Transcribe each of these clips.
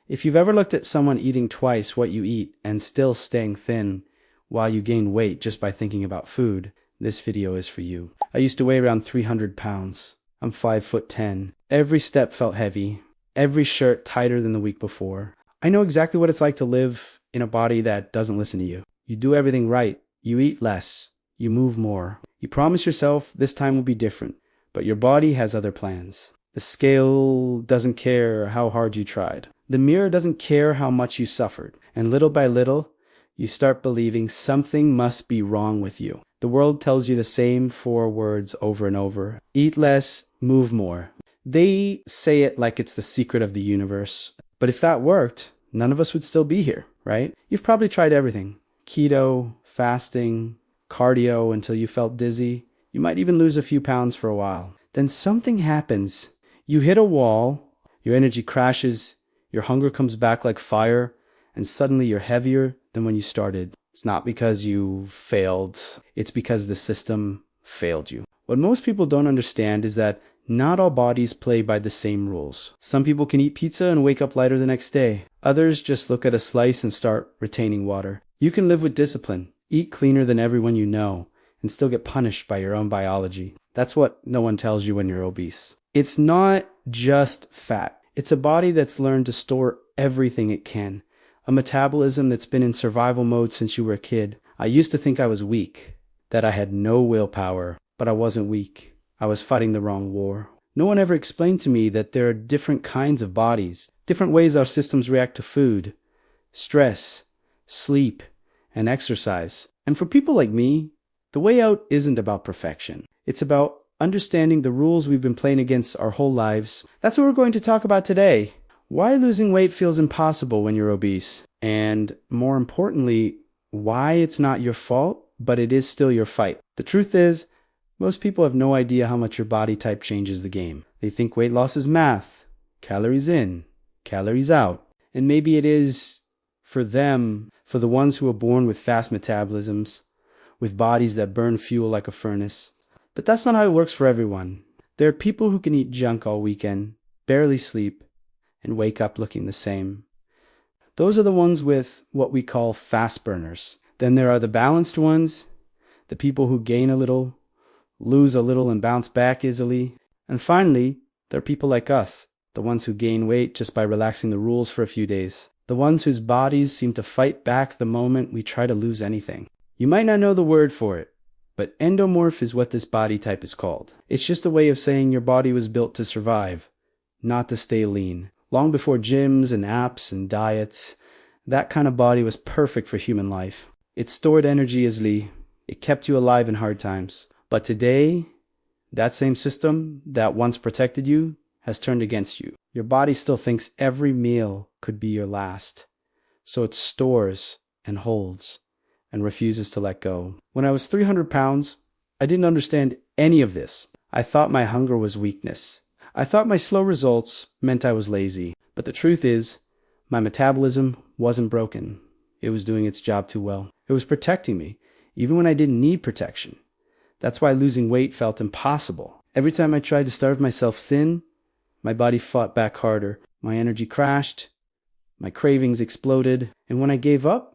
If you've ever looked at someone eating twice what you eat and still staying thin while you gain weight just by thinking about food, this video is for you. I used to weigh around 300 pounds. I'm 5'10". Every step felt heavy, every shirt tighter than the week before. I know exactly what it's like to live in a body that doesn't listen to you. You do everything right. You eat less. You move more. You promise yourself this time will be different, but your body has other plans. The scale doesn't care how hard you tried. The mirror doesn't care how much you suffered. And little by little, you start believing something must be wrong with you. The world tells you the same 4 words over and over. Eat less, move more. They say it like it's the secret of the universe. But if that worked, none of us would still be here, right? You've probably tried everything. Keto, fasting, cardio until you felt dizzy. You might even lose a few pounds for a while. Then something happens. You hit a wall, your energy crashes, your hunger comes back like fire, and suddenly you're heavier than when you started. It's not because you failed. It's because the system failed you. What most people don't understand is that not all bodies play by the same rules. Some people can eat pizza and wake up lighter the next day. Others just look at a slice and start retaining water. You can live with discipline, eat cleaner than everyone you know, and still get punished by your own biology. That's what no one tells you when you're obese. It's not just fat. It's a body that's learned to store everything it can. A metabolism that's been in survival mode since you were a kid. I used to think I was weak, that I had no willpower, but I wasn't weak. I was fighting the wrong war. No one ever explained to me that there are different kinds of bodies, different ways our systems react to food, stress, sleep, and exercise. And for people like me, the way out isn't about perfection. It's about understanding the rules we've been playing against our whole lives. That's what we're going to talk about today. Why losing weight feels impossible when you're obese. And more importantly, why it's not your fault, but it is still your fight. The truth is, most people have no idea how much your body type changes the game. They think weight loss is math, calories in, calories out. And maybe it is for them, for the ones who are born with fast metabolisms, with bodies that burn fuel like a furnace. But that's not how it works for everyone. There are people who can eat junk all weekend, barely sleep, and wake up looking the same. Those are the ones with what we call fast burners. Then there are the balanced ones, the people who gain a little, lose a little and bounce back easily. And finally, there are people like us, the ones who gain weight just by relaxing the rules for a few days. The ones whose bodies seem to fight back the moment we try to lose anything. You might not know the word for it, but endomorph is what this body type is called. It's just a way of saying your body was built to survive, not to stay lean. Long before gyms and apps and diets, that kind of body was perfect for human life. It stored energy easily. It kept you alive in hard times. But today, that same system that once protected you has turned against you. Your body still thinks every meal could be your last. So it stores and holds and refuses to let go. When I was 300 pounds, I didn't understand any of this. I thought my hunger was weakness. I thought my slow results meant I was lazy. But the truth is, my metabolism wasn't broken. It was doing its job too well. It was protecting me, even when I didn't need protection. That's why losing weight felt impossible. Every time I tried to starve myself thin, my body fought back harder. My energy crashed, my cravings exploded, and when I gave up,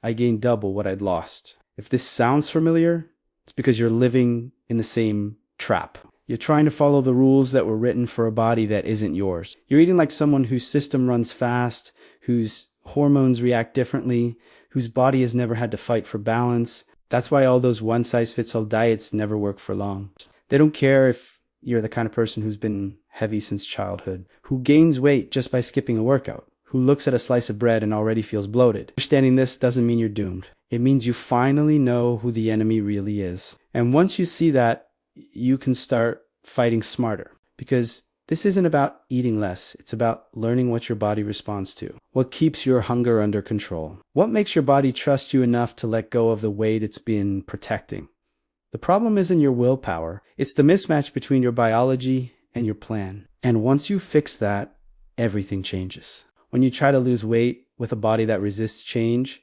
I gained double what I'd lost. If this sounds familiar, it's because you're living in the same trap. You're trying to follow the rules that were written for a body that isn't yours. You're eating like someone whose system runs fast, whose hormones react differently, whose body has never had to fight for balance. That's why all those one-size-fits-all diets never work for long. They don't care if you're the kind of person who's been heavy since childhood, who gains weight just by skipping a workout, who looks at a slice of bread and already feels bloated. Understanding this doesn't mean you're doomed. It means you finally know who the enemy really is. And once you see that, you can start fighting smarter. Because this isn't about eating less. It's about learning what your body responds to. What keeps your hunger under control? What makes your body trust you enough to let go of the weight it's been protecting? The problem isn't your willpower. It's the mismatch between your biology and your plan. And once you fix that, everything changes. When you try to lose weight with a body that resists change,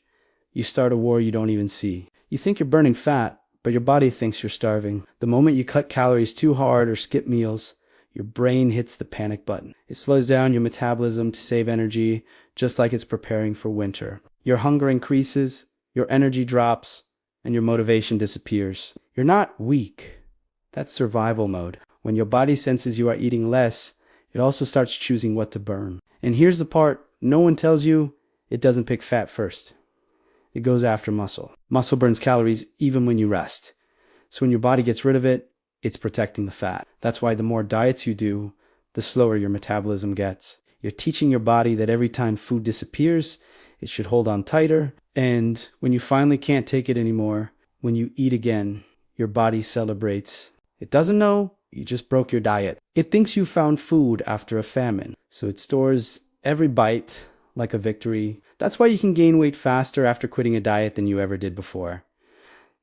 you start a war you don't even see. You think you're burning fat, but your body thinks you're starving. The moment you cut calories too hard or skip meals, your brain hits the panic button. It slows down your metabolism to save energy, just like it's preparing for winter. Your hunger increases, your energy drops, and your motivation disappears. You're not weak. That's survival mode. When your body senses you are eating less, it also starts choosing what to burn. And here's the part no one tells you: it doesn't pick fat first. It goes after muscle. Muscle burns calories even when you rest. So when your body gets rid of it, it's protecting the fat. That's why the more diets you do, the slower your metabolism gets. You're teaching your body that every time food disappears, it should hold on tighter. And when you finally can't take it anymore, when you eat again, your body celebrates. It doesn't know you just broke your diet. It thinks you found food after a famine. So it stores every bite like a victory. That's why you can gain weight faster after quitting a diet than you ever did before.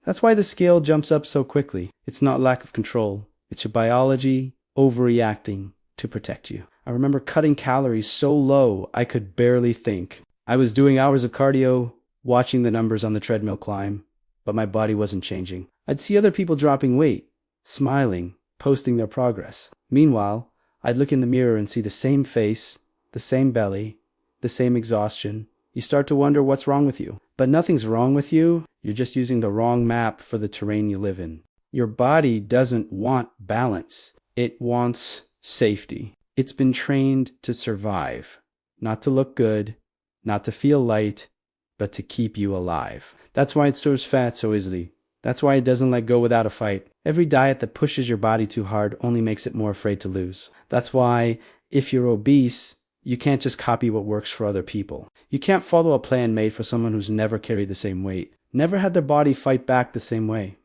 That's why the scale jumps up so quickly. It's not lack of control. It's your biology overreacting to protect you. I remember cutting calories so low I could barely think. I was doing hours of cardio, watching the numbers on the treadmill climb, but my body wasn't changing. I'd see other people dropping weight, smiling, posting their progress. Meanwhile, I'd look in the mirror and see the same face, the same belly, the same exhaustion. You start to wonder what's wrong with you. But nothing's wrong with you. You're just using the wrong map for the terrain you live in. Your body doesn't want balance. It wants safety. It's been trained to survive, not to look good, not to feel light, but to keep you alive. That's why it stores fat so easily. That's why it doesn't let go without a fight. Every diet that pushes your body too hard only makes it more afraid to lose. That's why if you're obese, you can't just copy what works for other people. You can't follow a plan made for someone who's never carried the same weight, never had their body fight back the same way.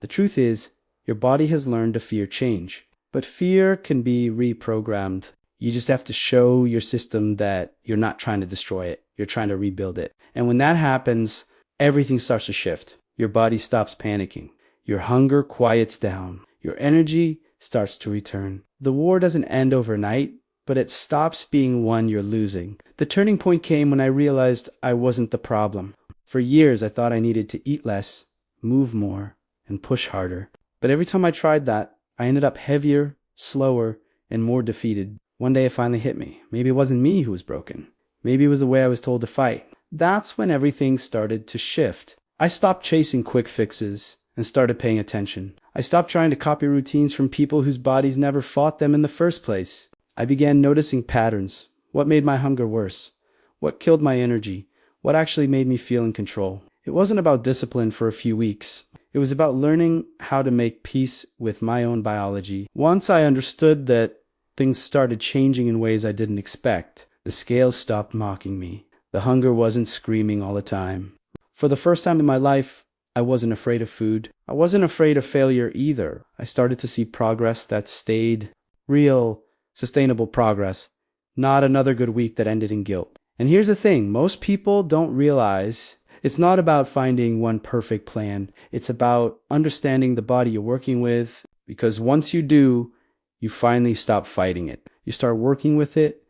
The truth is, your body has learned to fear change. But fear can be reprogrammed. You just have to show your system that you're not trying to destroy it. You're trying to rebuild it. And when that happens, everything starts to shift. Your body stops panicking. Your hunger quiets down. Your energy starts to return. The war doesn't end overnight, but it stops being one you're losing. The turning point came when I realized I wasn't the problem. For years, I thought I needed to eat less, move more, and push harder. But every time I tried that, I ended up heavier, slower, and more defeated. One day it finally hit me. Maybe it wasn't me who was broken. Maybe it was the way I was told to fight. That's when everything started to shift. I stopped chasing quick fixes and started paying attention. I stopped trying to copy routines from people whose bodies never fought them in the first place. I began noticing patterns. What made my hunger worse? What killed my energy? What actually made me feel in control? It wasn't about discipline for a few weeks. It was about learning how to make peace with my own biology. Once I understood that things started changing in ways I didn't expect, the scales stopped mocking me. The hunger wasn't screaming all the time. For the first time in my life, I wasn't afraid of food. I wasn't afraid of failure either. I started to see progress that stayed. Real, sustainable progress. Not another good week that ended in guilt. And here's the thing, most people don't realize it's not about finding one perfect plan. It's about understanding the body you're working with, because once you do, you finally stop fighting it. You start working with it,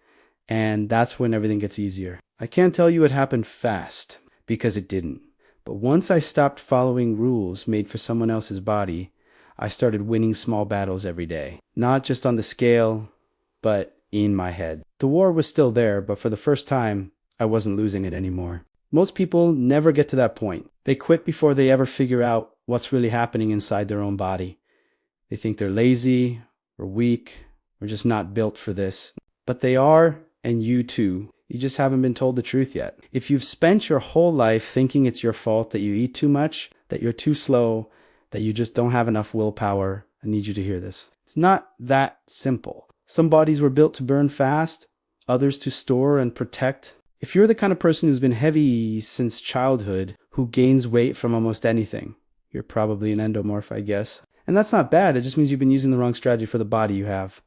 and that's when everything gets easier. I can't tell you it happened fast, because it didn't. But once I stopped following rules made for someone else's body, I started winning small battles every day. Not just on the scale, but in my head. The war was still there, but for the first time, I wasn't losing it anymore. Most people never get to that point. They quit before they ever figure out what's really happening inside their own body. They think they're lazy, or weak, or just not built for this. But they are, and you too. You just haven't been told the truth yet. If you've spent your whole life thinking it's your fault that you eat too much, that you're too slow, that you just don't have enough willpower, I need you to hear this. It's not that simple. Some bodies were built to burn fast, others to store and protect. If you're the kind of person who's been heavy since childhood, who gains weight from almost anything, you're probably an endomorph, I guess. And that's not bad, it just means you've been using the wrong strategy for the body you have.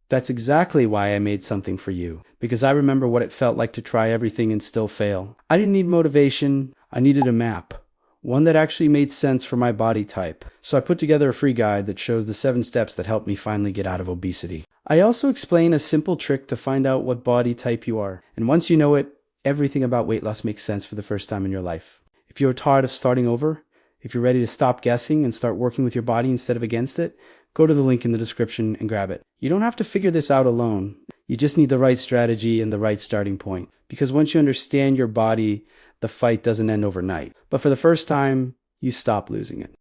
That's exactly why I made something for you, because I remember what it felt like to try everything and still fail. I didn't need motivation, I needed a map. One that actually made sense for my body type. So I put together a free guide that shows the 7 steps that helped me finally get out of obesity. I also explain a simple trick to find out what body type you are. And once you know it, everything about weight loss makes sense for the first time in your life. If you're tired of starting over, if you're ready to stop guessing and start working with your body instead of against it, go to the link in the description and grab it. You don't have to figure this out alone. You just need the right strategy and the right starting point. Because once you understand your body, the fight doesn't end overnight. But for the first time, you stop losing it.